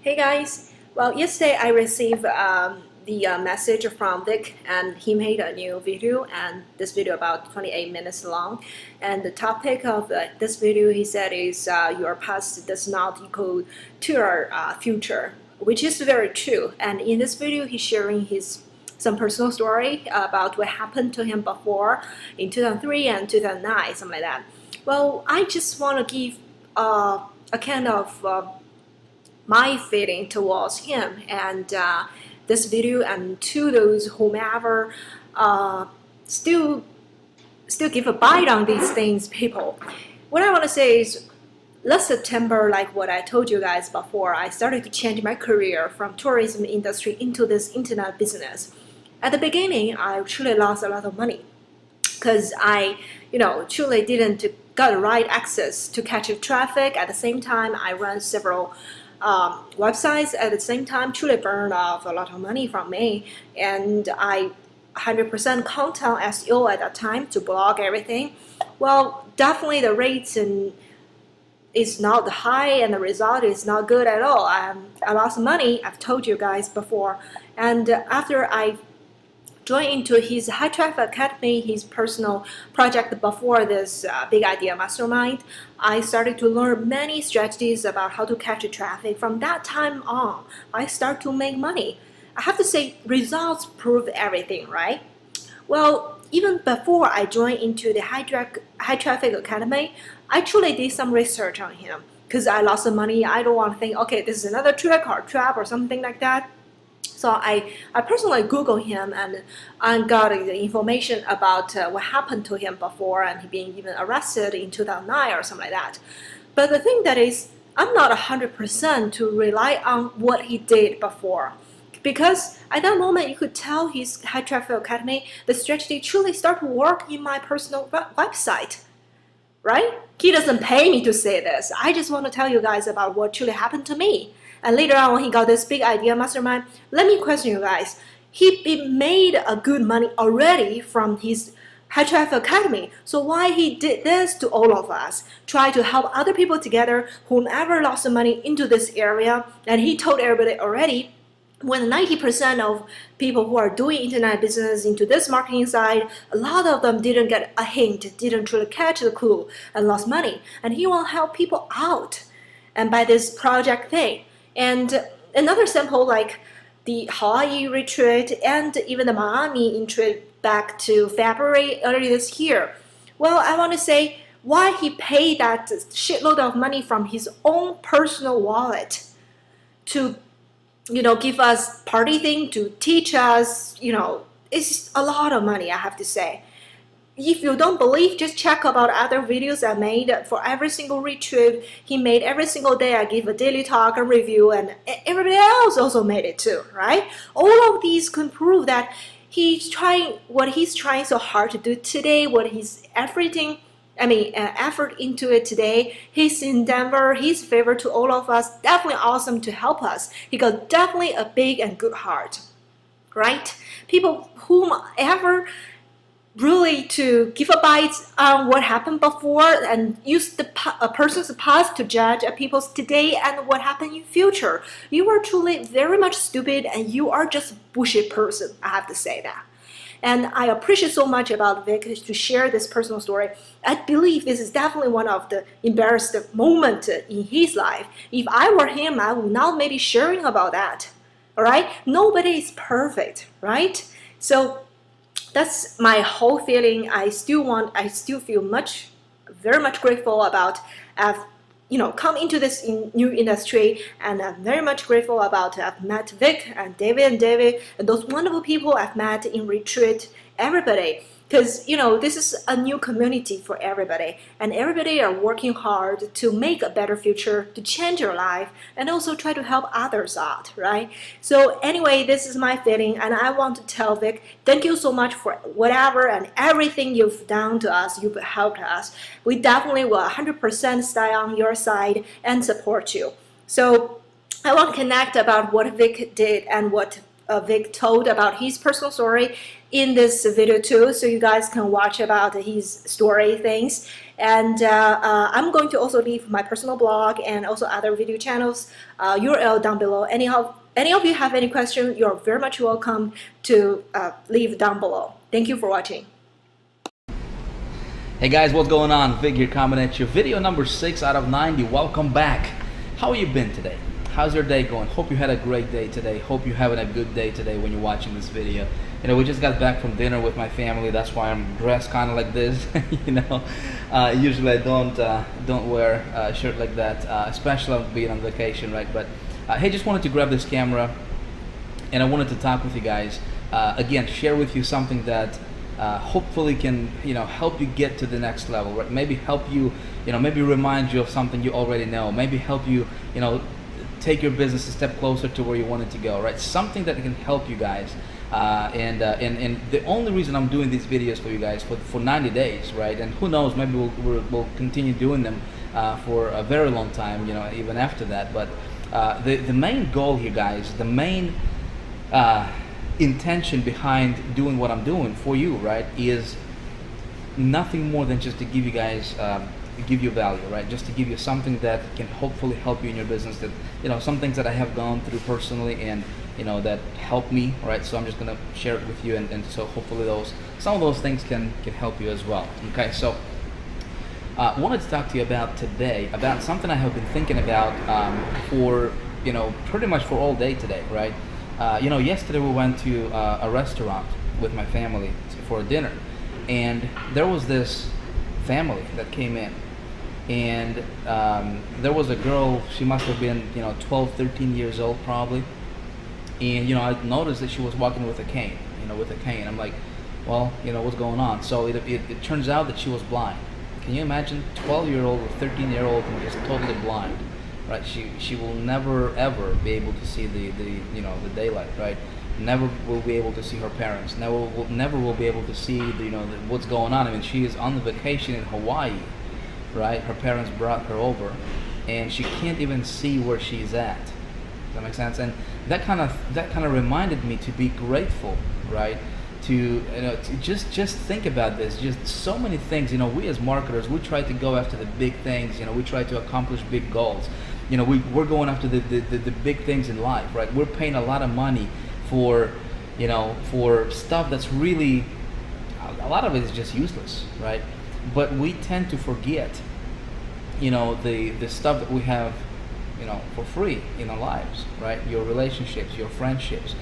Hey guys, well yesterday I received the message from Vic, and he made a new video, and this video about 28 minutes long, and the topic of this video he said is your past does not equal to your future, which is very true. And in this video he's sharing his some personal story about what happened to him before in 2003 and 2009, something like that. Well, I just want to give a kind of my feeling towards him, and this video, and to those whomever still give a bite on these things, people. What I want to say is, last September, like what I told you guys before, I started to change my career from tourism industry into this internet business. At the beginning, I truly lost a lot of money because I, truly didn't got the right access to catch the traffic. At the same time, I ran several websites at the same time, truly burned off a lot of money from me, and I 100% content SEO at that time to blog everything. Well, definitely the rates is not high and the result is not good at all. I lost money, I've told you guys before. And after I joined into his High Traffic Academy, his personal project before this Big Idea Mastermind, I started to learn many strategies about how to catch traffic. From that time on, I start to make money. I have to say, results prove everything, right? Well, even before I joined into the High Traffic Academy, I truly did some research on him because I lost some money. I don't want to think, okay, this is another trick or trap or something like that. So I personally Googled him, and I got the information about what happened to him before, and he being even arrested in 2009 or something like that. But the thing that is, I'm not 100% to rely on what he did before, because at that moment you could tell his High Traffic Academy, the strategy truly started to work in my personal website, right? He doesn't pay me to say this. I just want to tell you guys about what truly happened to me. And later on, when he got this Big Idea Mastermind, let me question you guys. He made a good money already from his High Traffic Academy. So why he did this to all of us? Try to help other people together, whomever lost the money into this area. And he told everybody already, when 90% of people who are doing internet business into this marketing side, a lot of them didn't get a hint, didn't really catch the clue, and lost money. And he will help people out, and by this project thing. And another sample, like the Hawaii retreat and even the Miami retreat back to February earlier this year. Well, I want to say why he paid that shitload of money from his own personal wallet to, give us party thing, to teach us, it's a lot of money, I have to say. If you don't believe, just check about other videos I made for every single retreat. He made every single day. I give a daily talk and review, and everybody else also made it too, right? All of these can prove that he's trying what he's trying so hard to do today, what he's effort into it today. He's in Denver, his favor to all of us, definitely awesome to help us. He got definitely a big and good heart, right? People whomever really to give a bite on what happened before and use a person's past to judge a people's today and what happened in future. You are truly very much stupid, and you are just a bullshit person, I have to say that. And I appreciate so much about Vic to share this personal story. I believe this is definitely one of the embarrassing moments in his life. If I were him, I would not maybe sharing about that. All right? Nobody is perfect, right? So that's my whole feeling. I still feel very much grateful about come into this new industry, and I'm very much grateful about I've met Vic and David and those wonderful people I've met in retreat, everybody. Because this is a new community for everybody, and everybody are working hard to make a better future, to change your life, and also try to help others out, right? So anyway, this is my feeling, and I want to tell Vic, thank you so much for whatever and everything you've done to us, you've helped us. We definitely will 100% stay on your side and support you. So I want to connect about what Vic did and what Vick told about his personal story in this video too, so you guys can watch about his story things. And I'm going to also leave my personal blog and also other video channels URL down below. Anyhow, any of you have any question, you're very much welcome to leave down below. Thank you for watching. Hey guys, what's going on? Vick here coming at you. Video number 6 out of 90. Welcome back. How you been today? How's your day going? Hope you had a great day today. Hope you're having a good day today when you're watching this video. You know, we just got back from dinner with my family. That's why I'm dressed kind of like this. You know, usually I don't wear a shirt like that, especially being on vacation, right? But hey, just wanted to grab this camera, and I wanted to talk with you guys. Again, share with you something that hopefully can, you know, help you get to the next level, right? Maybe help you, you know, maybe remind you of something you already know. Maybe help you, you know, take your business a step closer to where you want it to go, right? Something that can help you guys. And the only reason I'm doing these videos for you guys for 90 days, right? And who knows, maybe we'll continue doing them for a very long time, you know, even after that. But the main goal here, guys, the main intention behind doing what I'm doing for you, right, is nothing more than just to give you guys give you value, right? Just to give you something that can hopefully help you in your business. That, you know, some things that I have gone through personally and, you know, that help me, right? So I'm just gonna share it with you, and so hopefully some of those things can help you as well. Okay, so wanted to talk to you about today about something I have been thinking about for, you know, pretty much for all day today, right? You know, yesterday we went to a restaurant with my family for dinner, and there was this family that came in, and there was a girl. She must have been, you know, 12, 13 years old probably, and, you know, I noticed that she was walking with a cane, you know, with a cane. I'm like, well, you know, what's going on? So it turns out that she was blind. Can you imagine 12-year-old or 13-year-old and just totally blind? Right, she will never ever be able to see the you know, the daylight, right? Never will be able to see her parents. Never will be able to see the, you know, what's going on. I mean, she is on the vacation in Hawaii, right? Her parents brought her over, and she can't even see where she's at. Does that make sense? And that kind of reminded me to be grateful, right? To, you know, to just think about this. Just so many things. You know, we as marketers, we try to go after the big things. You know, we try to accomplish big goals. You know, we're going after the big things in life, right? We're paying a lot of money for, you know, for stuff that's really, a lot of it is just useless, right? But we tend to forget, you know, the stuff that we have, you know, for free in our lives, right? Your relationships, your friendships,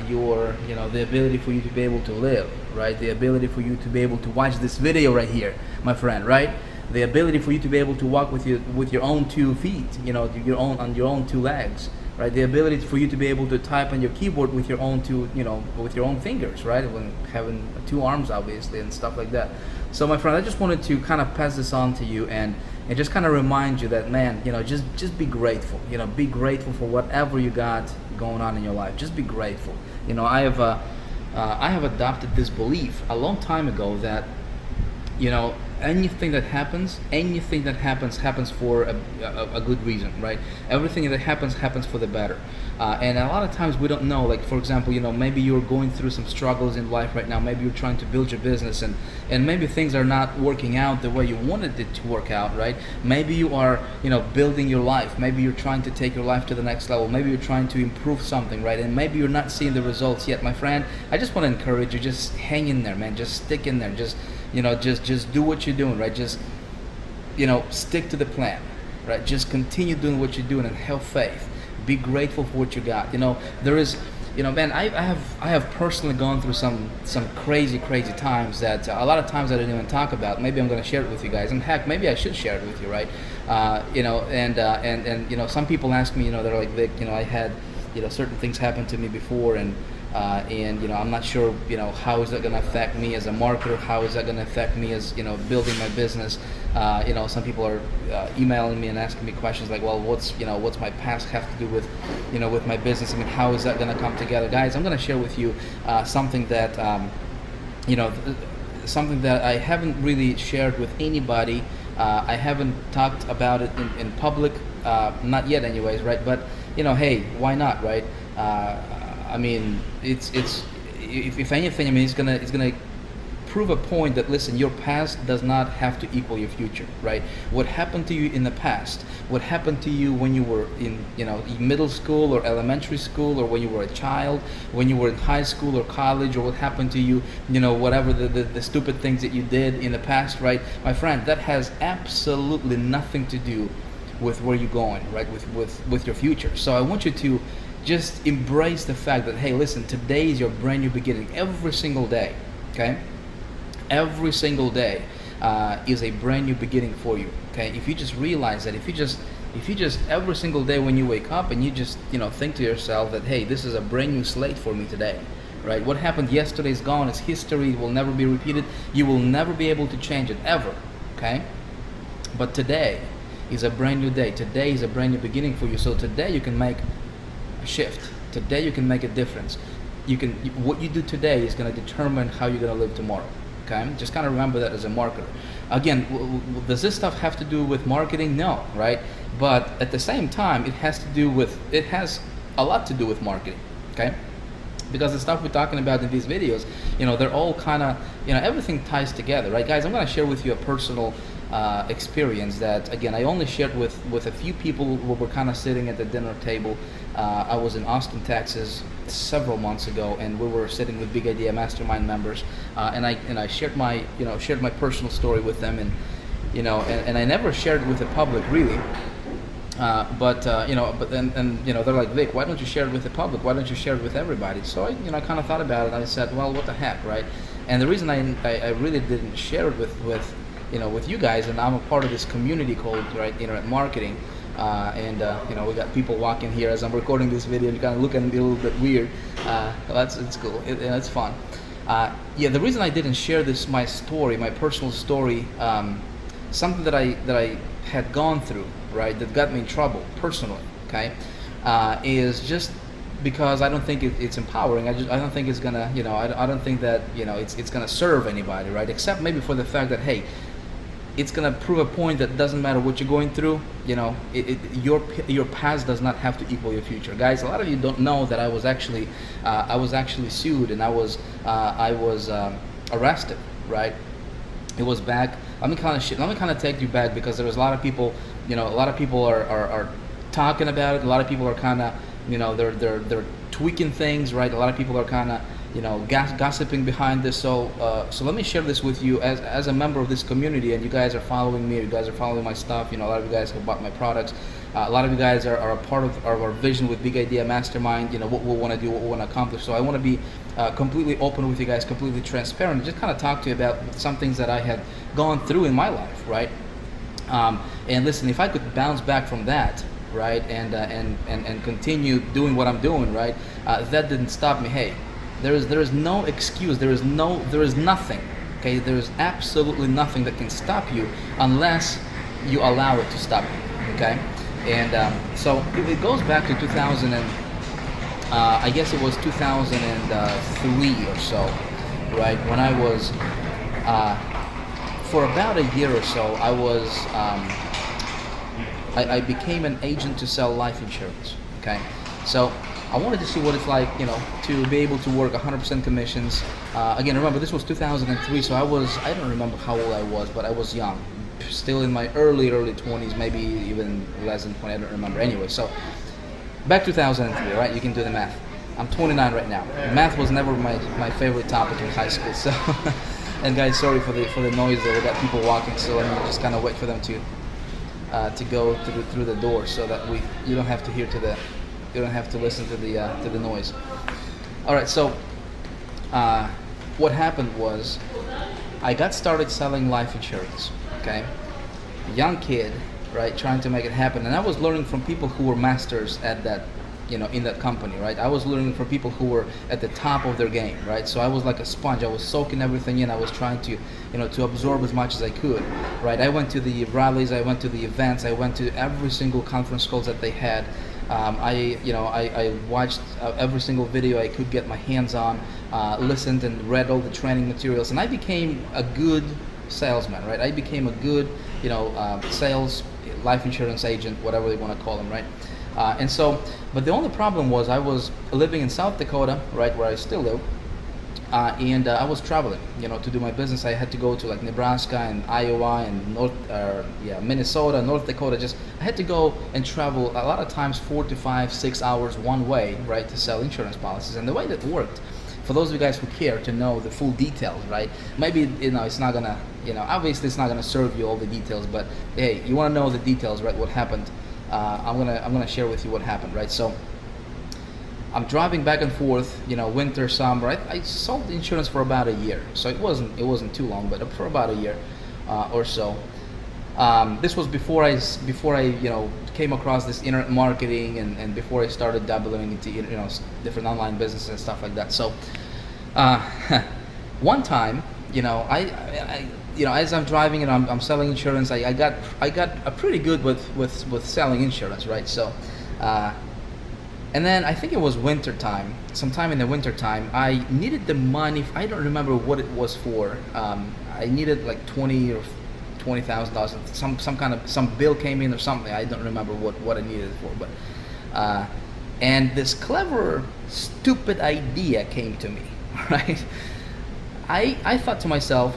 your, you know, the ability for you to be able to live, right? The ability for you to be able to watch this video right here, my friend, right? The ability for you to be able to walk with your own 2 feet, you know, on your own 2 legs, right? The ability for you to be able to type on your keyboard with your own 2, you know, with your own fingers, right? When having 2 arms, obviously, and stuff like that. So, my friend, I just wanted to kind of pass this on to you and just kind of remind you that, man, you know, just be grateful. You know, be grateful for whatever you got going on in your life. Just be grateful. You know, I have adopted this belief a long time ago that, you know, anything that happens happens for a good reason, right? Everything that happens for the better. And a lot of times we don't know, like, for example, you know, maybe you're going through some struggles in life right now. Maybe you're trying to build your business, and maybe things are not working out the way you wanted it to work out, right? Maybe you are, you know, building your life. Maybe you're trying to take your life to the next level. Maybe you're trying to improve something, right? And maybe you're not seeing the results yet. My friend, I just want to encourage you, just hang in there, man. Just stick in there. Just, you know, just do what you're doing, right? Just, you know, stick to the plan, right? Just continue doing what you're doing and have faith. Be grateful for what you got. You know, there is, you know, man, I have personally gone through some crazy times that a lot of times I didn't even talk about. Maybe I'm going to share it with you guys, and heck, maybe I should share it with you, right? You know, and you know, some people ask me, you know, they're like, Vick, you know, I had, you know, certain things happen to me before, and you know, I'm not sure, you know, how is that going to affect me as a marketer? How is that going to affect me as, you know, building my business? You know, some people are emailing me and asking me questions like, well, what's my past have to do with, you know, with my business? I mean, how is that going to come together? Guys, I'm going to share with you something that, you know, something that I haven't really shared with anybody. I haven't talked about it in public, not yet anyways, right? But, you know, hey, why not, right? I mean, if anything, I mean, it's gonna prove a point that, listen, your past does not have to equal your future, right? What happened to you in the past, what happened to you when you were in, you know, middle school or elementary school, or when you were a child, when you were in high school or college, or what happened to you, you know, whatever the stupid things that you did in the past, right? My friend, that has absolutely nothing to do with where you're going, right? With your future. So I want you to just embrace the fact that, hey, listen, today is your brand new beginning. Every single day, okay? Every single day is a brand new beginning for you. Okay, if you just realize that, if you just every single day when you wake up and you just, you know, think to yourself that, hey, this is a brand new slate for me today, right? What happened yesterday is gone. It's history. It will never be repeated. You will never be able to change it ever. Okay, but today is a brand new day. Today is a brand new beginning for you. So today you can make a shift. Today you can make a difference. What you do today is going to determine how you're going to live tomorrow. Okay? Just kind of remember that as a marketer. Again, does this stuff have to do with marketing? No, right? But at the same time, it has a lot to do with marketing. Okay? Because the stuff we're talking about in these videos, you know, they're all kind of, you know, everything ties together, right? Guys, I'm going to share with you a personal experience that, again, I only shared with a few people who were kind of sitting at the dinner table. I was in Austin, Texas several months ago, and we were sitting with Big Idea Mastermind members, and I shared my personal story with them, and you know, and I never shared it with the public really. You know, but then you know, they're like, Vic, why don't you share it with the public? Why don't you share it with everybody? So I, you know, kind of thought about it. I said, well, what the heck, right? And the reason I really didn't share it with you know, with you guys, and I'm a part of this community called, right, Internet Marketing. You know, we got people walking here as I'm recording this video. You're kind of looking a little bit weird. It's cool. It's fun. Yeah, the reason I didn't share this, my story, my personal story, something that I had gone through, right, that got me in trouble personally, okay, is just because I don't think it's empowering. I don't think it's gonna, you know, I don't think that, you know, it's gonna serve anybody, right? Except maybe for the fact that, hey, it's gonna prove a point that doesn't matter what you're going through. You know, your past does not have to equal your future, guys. A lot of you don't know that I was actually sued, and I was arrested, right? It was back. Let me kind of take you back, because there was a lot of people. You know, a lot of people are talking about it. A lot of people are kind of, you know, they're tweaking things, right? A lot of people are kind of, you know, gossiping behind this. So let me share this with you as a member of this community, and you guys are following me, you guys are following my stuff. You know, a lot of you guys have bought my products. A lot of you guys are a part of our vision with Big Idea Mastermind. You know, what we want to do, what we want to accomplish. So I want to be completely open with you guys, completely transparent, just kind of talk to you about some things that I had gone through in my life, right? And listen, if I could bounce back from that, right, and continue doing what I'm doing, right, that didn't stop me. Hey, there is no excuse. There is nothing. Okay, there is absolutely nothing that can stop you unless you allow it to stop you. Okay, and so it goes back to 2000 and I guess it was 2003 or so, right? When I was for about a year or so, I became an agent to sell life insurance. Okay, so I wanted to see what it's like, you know, to be able to work 100% commissions. Again, remember, this was 2003, so I don't remember how old I was, but I was young, still in my early 20s, maybe even less than 20, I don't remember. Anyway, so back 2003, right? You can do the math. I'm 29 right now. Math was never my favorite topic in high school, so. And guys, sorry for the noise there. We got people walking, so let me just kind of wait for them to go through the door, so that you don't have to hear you don't have to listen to the noise. All right, so what happened was I got started selling life insurance. Okay, a young kid, right, trying to make it happen, and I was learning from people who were masters at that, you know, in that company, right? I was learning from people who were at the top of their game, right? So I was like a sponge. I was soaking everything in. I was trying to, you know, to absorb as much as I could, right? I went to the rallies, I went to the events, I went to every single conference calls that they had. I watched every single video I could get my hands on, listened and read all the training materials, and I became a good salesman, right? I became a good, you know, sales, life insurance agent, whatever they want to call them, right? And so, but the only problem was I was living in South Dakota, right, where I still live. And I was traveling, to do my business. I had to go to like Nebraska and Iowa and Minnesota, North Dakota. Just I had to go and travel a lot of times 4 to 5, 6 hours one way, right, to sell insurance policies. And the way that worked, for those of you guys who care to know the full details, right? Maybe it's not gonna, obviously it's not gonna serve you all the details, but hey, you want to know the details, right? What happened? I'm gonna share with you what happened, right? So I'm driving back and forth, winter, summer. I sold insurance for about a year, so it wasn't too long, but for about a year or so. This was before I came across this internet marketing and before I started dabbling into different online businesses and stuff like that. So one time, as I'm driving and I'm selling insurance, I got a pretty good with selling insurance, right? So. And then I think it was winter time. Sometime in the winter time, I needed the money. I don't remember what it was for. I needed like $20,000. Some bill came in or something. I don't remember what I needed it for. But and this clever, stupid idea came to me. Right? I thought to myself,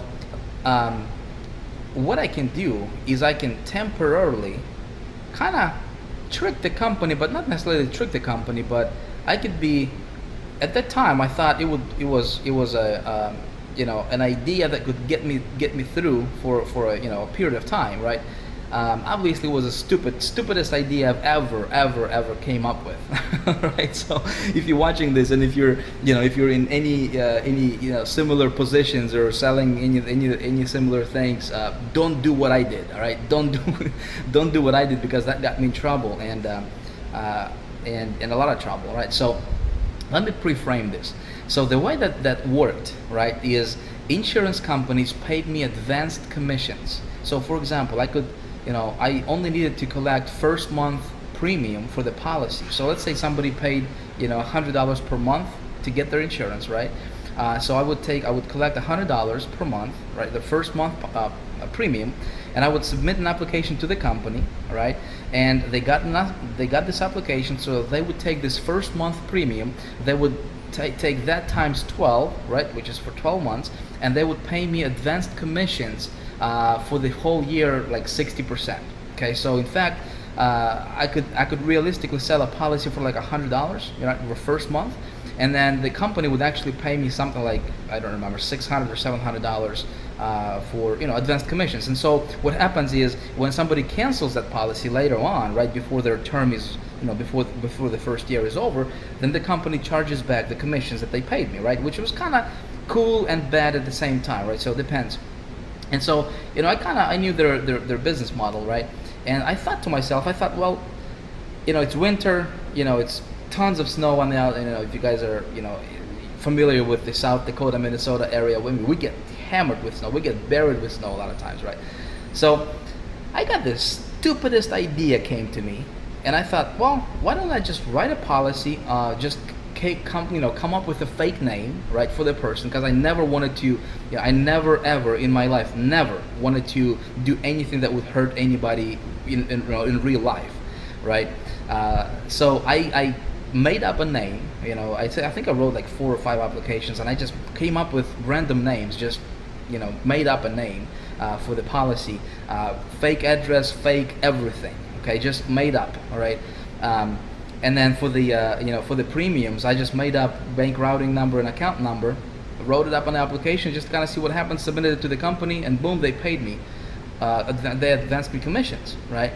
what I can do is I can temporarily, kind of trick the company, but not necessarily trick the company, but I could be, at that time I thought it was a an idea that could get me through for a period of time, right? Obviously it was the stupidest idea I've ever came up with. Right? So if you're watching this and if you're in any similar positions or selling any similar things, don't do what I did. All right, don't do what I did, because that got me in trouble and a lot of trouble. All right, so let me pre-frame this. So the way that worked, right, is insurance companies paid me advanced commissions. So for example, I only needed to collect first month premium for the policy. So let's say somebody paid $100 per month to get their insurance, right? So I would collect $100 per month, right? The first month premium, and I would submit an application to the company, right? And they got this application, so they would take this first month premium, they would take that times 12, right, which is for 12 months, and they would pay me advanced commissions for the whole year, like 60%. Okay, so in fact, I could realistically sell a policy for like $100, the first month, and then the company would actually pay me something like, I don't remember, $600 or $700 for advanced commissions. And so what happens is when somebody cancels that policy later on, right before their term is, before the first year is over, then the company charges back the commissions that they paid me, right? Which was kind of cool and bad at the same time, right? So it depends. And so, I knew their business model, right? And I thought to myself, well, it's winter, it's tons of snow on the out. If you guys are, familiar with the South Dakota, Minnesota area, we get hammered with snow. We get buried with snow a lot of times, right? So I got this stupidest idea came to me, and I thought, well, why don't I just write a policy, come up with a fake name, right, for the person, because I never wanted to, I never ever in my life, never wanted to do anything that would hurt anybody in real life, right? So I made up a name, I think I wrote like 4 or 5 applications, and I just came up with random names, just made up a name for the policy, fake address, fake everything, okay, just made up, all right? And then for the premiums, I just made up bank routing number and account number, wrote it up on the application, just kind of see what happens, submitted it to the company, and boom, they paid me. They advanced me commissions, right?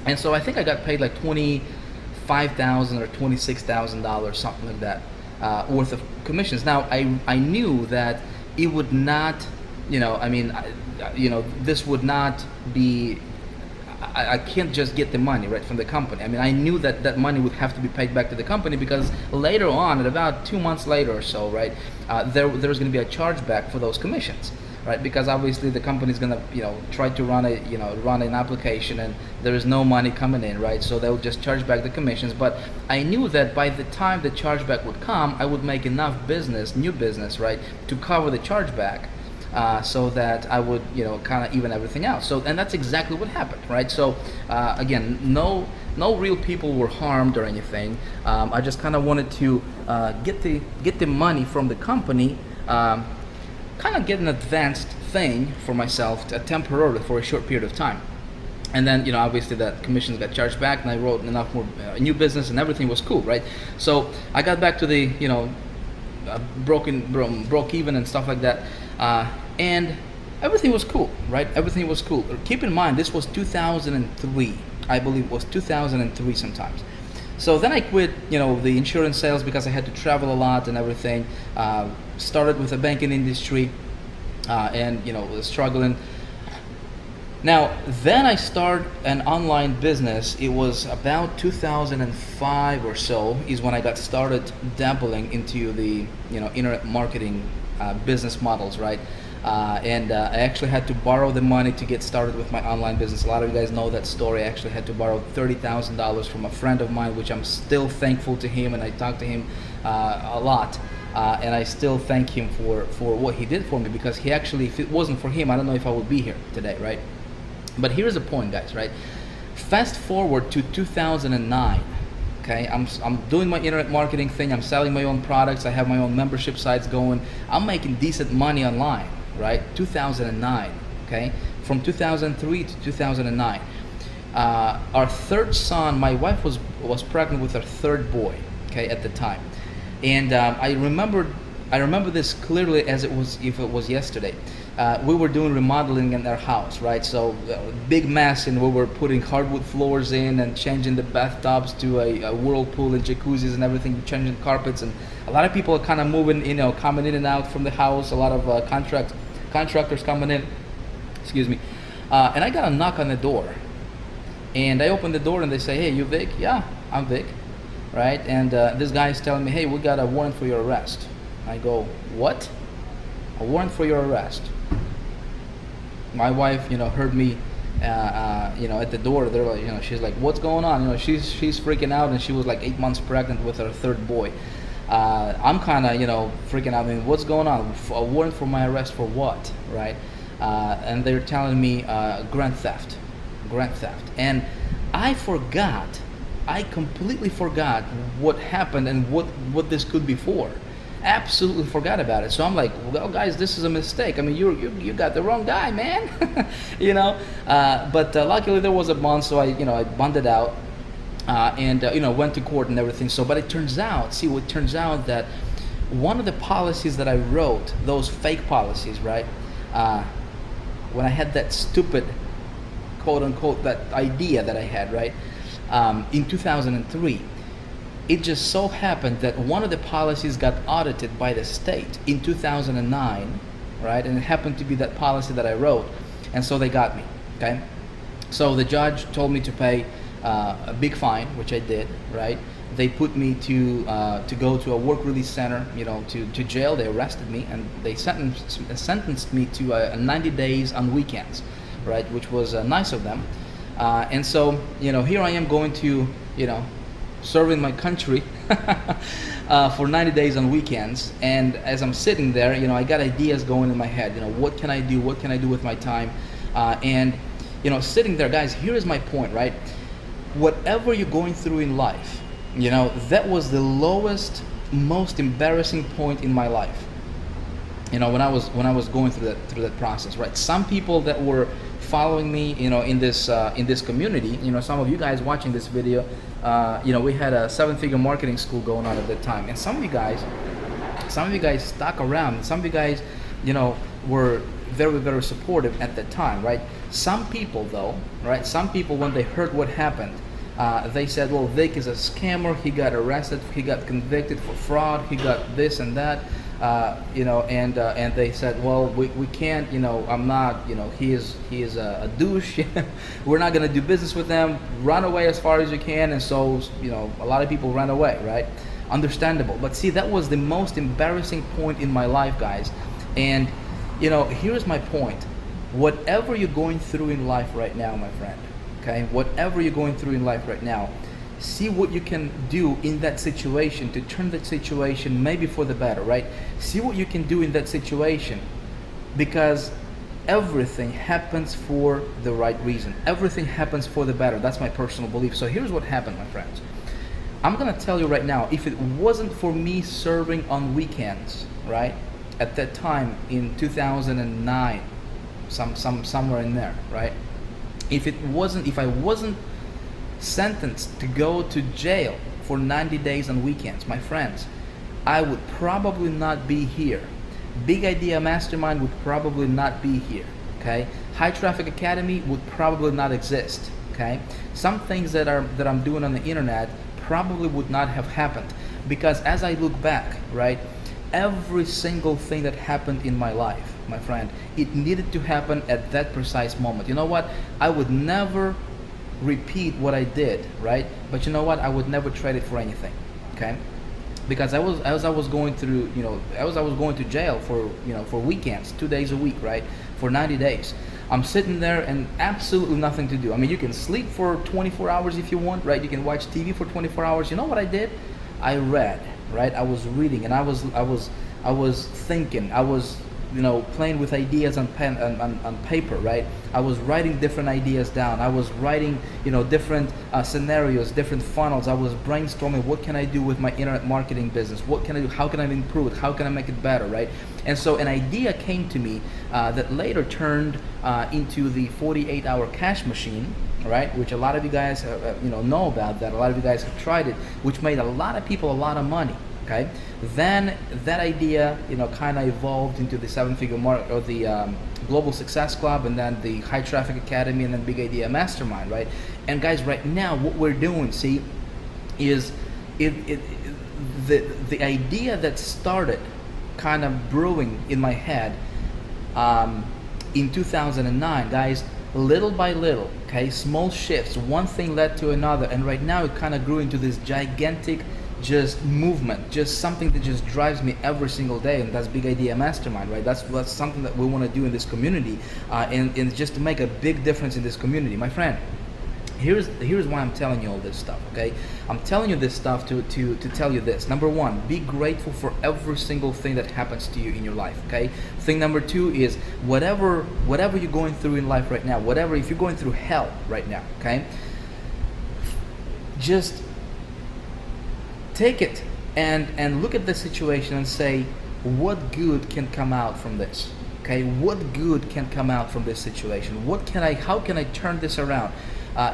And so I think I got paid like $25,000 or $26,000, something like that, worth of commissions. Now I knew that it would not, this would not be. I can't just get the money right from the company. I knew that money would have to be paid back to the company, because later on, at about 2 months later or so, right, there was going to be a chargeback for those commissions, right? Because obviously the company is going to try to run an application, and there is no money coming in, right? So they'll just charge back the commissions. But I knew that by the time the chargeback would come, I would make enough new business, right, to cover the chargeback. So that I would, kind of even everything out. So, and that's exactly what happened, right? So, again, no No real people were harmed or anything. I just kind of wanted to get the money from the company, kind of get an advanced thing for myself temporarily for a short period of time. And then, you know, obviously that commissions got charged back, and I wrote enough more new business, and everything was cool, right? So I got back to the, you know, broke even and stuff like that, and everything was cool, right? Everything was cool. Keep in mind, this was 2003. I believe it was 2003 sometimes. So then I quit, you know, the insurance sales because I had to travel a lot and everything. Started with the banking industry, and, you know, was struggling. Now, then I started an online business. It was about 2005 or so is when I got started dabbling into the, you know, internet marketing business models, right? And I actually had to borrow the money to get started with my online business. A lot of you guys know that story. I actually had to borrow $30,000 from a friend of mine, which I'm still thankful to him, and I talk to him a lot. And I still thank him for what he did for me, because he actually, if it wasn't for him, I don't know if I would be here today, right? But here's the point, guys, right? Fast forward to 2009, okay? I'm doing my internet marketing thing. I'm selling my own products. I have my own membership sites going. I'm making decent money online, right? 2009, okay? From 2003 to 2009. Our third son, my wife was pregnant with our third boy, okay, at the time. And I remember this clearly as if it was yesterday. We were doing remodeling in our house, right? So big mess, and we were putting hardwood floors in and changing the bathtubs to a whirlpool and jacuzzis and everything, changing carpets, and a lot of people are kind of moving, you know, coming in and out from the house. A lot of contractors coming in, excuse me. And I got a knock on the door, and I open the door and they say, "Hey, you Vic?" "Yeah, I'm Vic." Right? And this guy is telling me, "Hey, we got a warrant for your arrest." I go, "What? A warrant for your arrest?" My wife, you know, heard me, you know, at the door. They're like, you know, she's like, "What's going on?" You know, she's freaking out, and she was like 8 months pregnant with her third boy. I'm kind of, you know, freaking out. I mean, what's going on? A warrant for my arrest for what, right? And they're telling me grand theft, and I completely forgot what happened and what this could be for. Absolutely forgot about it. So I'm like, "Well, guys, this is a mistake. I mean, you got the wrong guy, man." You know. But luckily there was a bond, so I bonded out, and you know, went to court and everything. So, but it turns out that one of the policies that I wrote, those fake policies, right? When I had that stupid, quote unquote, that idea that I had, right? In 2003. It just so happened that one of the policies got audited by the state in 2009, right? And it happened to be that policy that I wrote, and so they got me, okay? So the judge told me to pay a big fine, which I did, right? They put me to go to a work release center, you know, to jail. They arrested me, and they sentenced me to 90 days on weekends, right? Which was nice of them. And so, you know, here I am going to, you know, serving my country for 90 days on weekends. And as I'm sitting there, you know, I got ideas going in my head. You know, what can I do? What can I do with my time? And, you know, sitting there, guys, here is my point, right? Whatever you're going through in life, you know, that was the lowest, most embarrassing point in my life. You know, when I was going through that process, right? Some people that were following me, you know, in this community, you know, some of you guys watching this video, you know, we had a 7-figure marketing school going on at that time, and some of you guys stuck around. Some of you guys, you know, were very, very supportive at that time, right? Some people though, right? Some people, when they heard what happened, they said, "Well, Vic is a scammer. He got arrested. He got convicted for fraud. He got this and that." You know, and they said, "Well, we can't, you know, I'm not, you know, he is a douche. We're not gonna do business with them. Run away as far as you can." And so, you know, a lot of people ran away, right? Understandable. But see, that was the most embarrassing point in my life, guys. And, you know, here's my point. Whatever you're going through in life right now, my friend, okay? Whatever you're going through in life right now, see what you can do in that situation to turn that situation maybe for the better, right? See what you can do in that situation, because everything happens for the right reason. Everything happens for the better. That's my personal belief. So here's what happened, my friends. I'm gonna tell you right now, if it wasn't for me serving on weekends, right, at that time in 2009, somewhere in there, right, if I wasn't sentenced to go to jail for 90 days on weekends, my friends, I would probably not be here. Big Idea Mastermind would probably not be here, okay? High Traffic Academy would probably not exist, okay? Some things that I'm doing on the internet probably would not have happened, because as I look back, right, every single thing that happened in my life, my friend, it needed to happen at that precise moment. You know what? I would never repeat what I did, right? But you know what? I would never trade it for anything, okay? Because as I was going through, as I was going to jail for weekends, 2 days a week, right, for 90 days. I'm sitting there and absolutely nothing to do. I mean, you can sleep for 24 hours if you want, right? You can watch TV for 24 hours. You know what I did? I read, right? I was reading, and I was thinking. I was, playing with ideas on pen on paper, right? I was writing different ideas down. I was writing, different scenarios, different funnels. I was brainstorming. What can I do with my internet marketing business? What can I do? How can I improve it? How can I make it better, right? And so an idea came to me that later turned into the 48-hour cash machine, right? Which a lot of you guys, know about that. A lot of you guys have tried it, which made a lot of people a lot of money. Okay, then that idea, kind of evolved into the 7-figure mark, or the Global Success Club, and then the High Traffic Academy, and then Big Idea Mastermind, right? And guys, right now, what we're doing, see, is the idea that started kind of brewing in my head in 2009, guys. Little by little, okay, small shifts, one thing led to another, and right now it kind of grew into this gigantic just movement, just something that just drives me every single day, and that's Big Idea Mastermind, right? That's something that we want to do in this community, and just to make a big difference in this community. My friend, here's why I'm telling you all this stuff, okay? I'm telling you this stuff to tell you this. Number one, be grateful for every single thing that happens to you in your life, okay? Thing number two is whatever you're going through in life right now, if you're going through hell right now, okay? Just take it and look at the situation and say, what good can come out from this? Okay, what good can come out from this situation? How can I turn this around?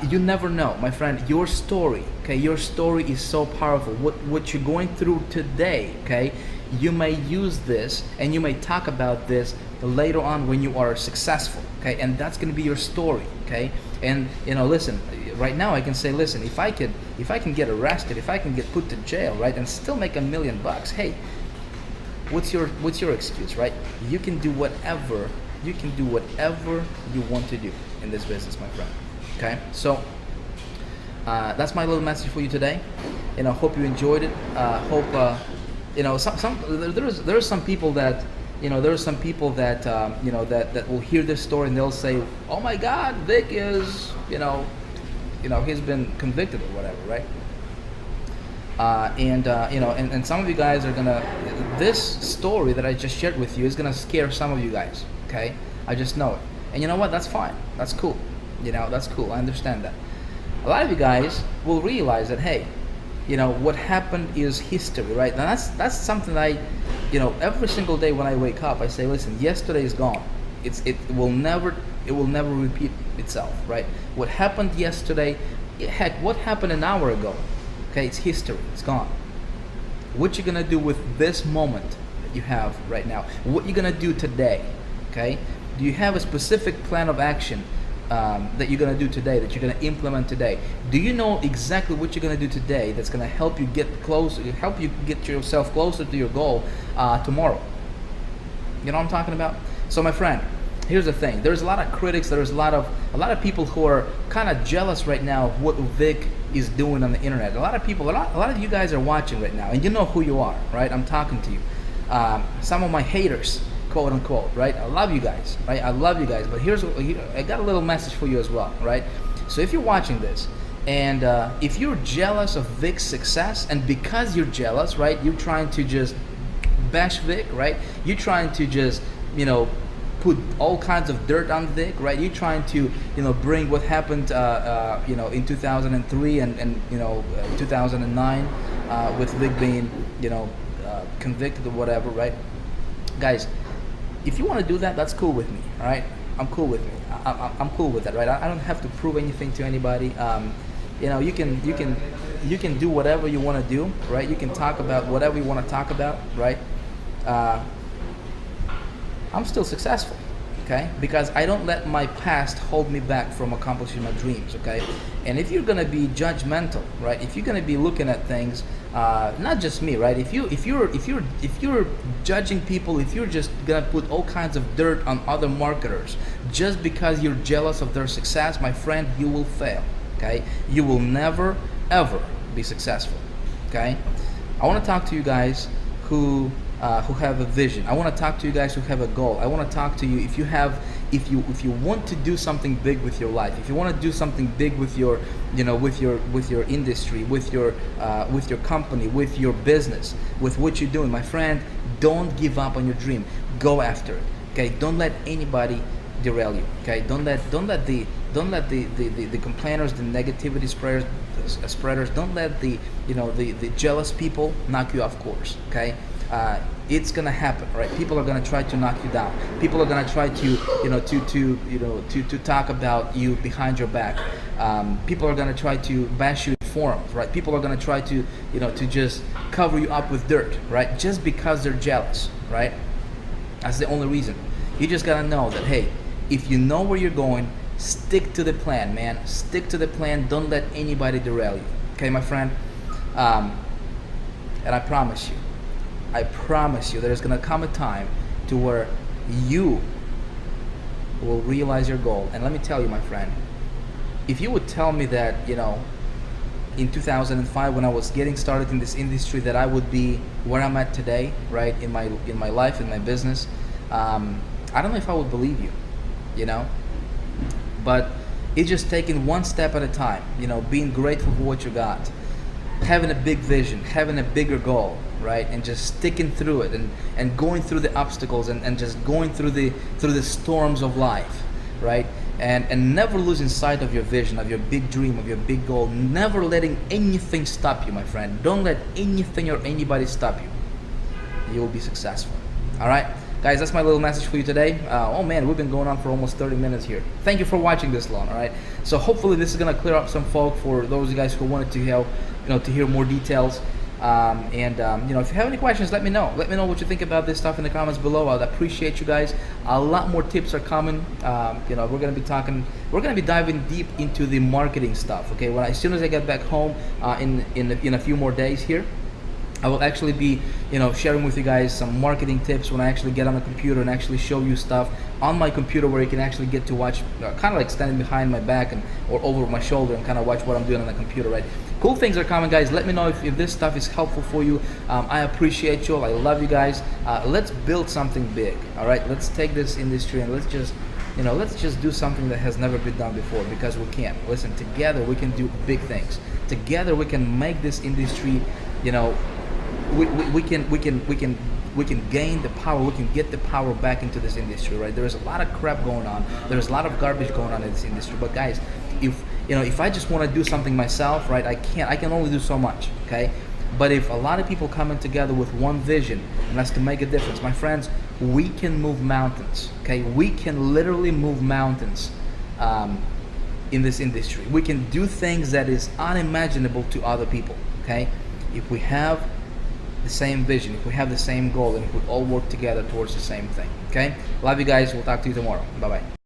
You never know, my friend. Your story, okay, your story is so powerful. What you're going through today, okay, you may use this and you may talk about this later on when you are successful, okay, and that's going to be your story, okay. And listen, right now I can say, listen, if I can get arrested, if I can get put to jail, right, and still make $1 million, hey, what's your excuse, right? You can do whatever you want to do in this business, my friend. Okay, so that's my little message for you today. Hope you enjoyed it. Hope there are some people that that will hear this story and they'll say, oh my God, Vic is he's been convicted or whatever, right? And some of you guys are gonna, this story that I just shared with you is gonna scare some of you guys, okay? I just know it. And you know what? That's fine. That's cool. That's cool. I understand that. A lot of you guys will realize that, hey, what happened is history, right? Now that's something that every single day when I wake up, I say, listen, yesterday is gone. It will never repeat itself, right? What happened yesterday, heck, what happened an hour ago? Okay, it's history. It's gone. What you gonna do with this moment that you have right now? What you gonna do today? Okay, do you have a specific plan of action that you're gonna do today, that you're gonna implement today? Do you know exactly what you're gonna do today that's gonna help you get closer, help you get yourself closer to your goal tomorrow? You know what I'm talking about? So my friend, here's the thing. There's a lot of critics. There's a lot of people who are kind of jealous right now of what Vic is doing on the internet. A lot of you guys are watching right now, and you know who you are, right? I'm talking to you. Some of my haters, quote unquote, right? I love you guys, right? I love you guys. But I got a little message for you as well, right? So if you're watching this, and if you're jealous of Vic's success, and because you're jealous, right, you're trying to just bash Vic, right? You're trying to just, put all kinds of dirt on Vic, right? You're trying to, bring what happened, in 2003 and 2009, with Vic being, convicted or whatever, right? Guys, if you want to do that, that's cool with me, all right? I'm cool with me. I'm cool with that, right? I don't have to prove anything to anybody. You can do whatever you want to do, right? You can talk about whatever you want to talk about, right? I'm still successful, okay? Because I don't let my past hold me back from accomplishing my dreams, okay? And if you're gonna be judgmental, right? If you're gonna be looking at things, not just me, right? If you're judging people, if you're just gonna put all kinds of dirt on other marketers just because you're jealous of their success, my friend, you will fail, okay? You will never ever be successful, okay? I want to talk to you guys who have a vision. I want to talk to you guys who have a goal. I want to talk to you if you want to do something big with your life, if you want to do something big with your with your industry, with your company, with your business, with what you're doing, my friend, don't give up on your dream. Go after it. Okay, don't let anybody derail you. Okay, don't let the complainers, the negativity spreaders, don't let the jealous people knock you off course. Okay, it's gonna happen, right? People are gonna try to knock you down. People are gonna try to to talk about you behind your back. People are gonna try to bash you in forums, right? People are gonna try to to just cover you up with dirt, right? Just because they're jealous, right? That's the only reason. You just gotta know that, hey, if you know where you're going, stick to the plan, man. Stick to the plan. Don't let anybody derail you. Okay, my friend? And I promise you, there's gonna come a time to where you will realize your goal. And let me tell you, my friend, if you would tell me that, in 2005 when I was getting started in this industry, that I would be where I'm at today, right, in my life, in my business, I don't know if I would believe you, but it's just taking one step at a time, being grateful for what you got, having a big vision, having a bigger goal, right, and just sticking through it and going through the obstacles and just going through the storms of life, right, and never losing sight of your vision, of your big dream, of your big goal, never letting anything stop you, my friend. Don't let anything or anybody stop you. You will be successful. All right, guys, that's my little message for you today. Oh man, we've been going on for almost 30 minutes here. Thank you for watching this long. All right, so hopefully this is gonna clear up some folk for those of you guys who wanted to help, to hear more details. If you have any questions, let me know. Let me know what you think about this stuff in the comments below. I'd appreciate you guys. A lot more tips are coming. We're gonna be diving deep into the marketing stuff. Okay, as soon as I get back home in a few more days here, I will actually be, sharing with you guys some marketing tips when I actually get on the computer and actually show you stuff on my computer where you can actually get to watch, kind of like standing behind my back or over my shoulder and kind of watch what I'm doing on the computer, right? Cool things are coming, guys. Let me know if this stuff is helpful for you. I appreciate you all. I love you guys. Let's build something big, all right? Let's take this industry and let's just do something that has never been done before, because we can. Listen, together we can do big things. Together we can make this industry, we can gain the power. We can get the power back into this industry, right? There's a lot of crap going on. There's a lot of garbage going on in this industry. But guys, if I just want to do something myself, right, I can only do so much, okay? But if a lot of people coming together with one vision, and that's to make a difference, my friends, we can move mountains, okay? We can literally move mountains in this industry. We can do things that is unimaginable to other people, okay? If we have the same vision, if we have the same goal, and if we all work together towards the same thing, okay? Love you guys. We'll talk to you tomorrow. Bye-bye.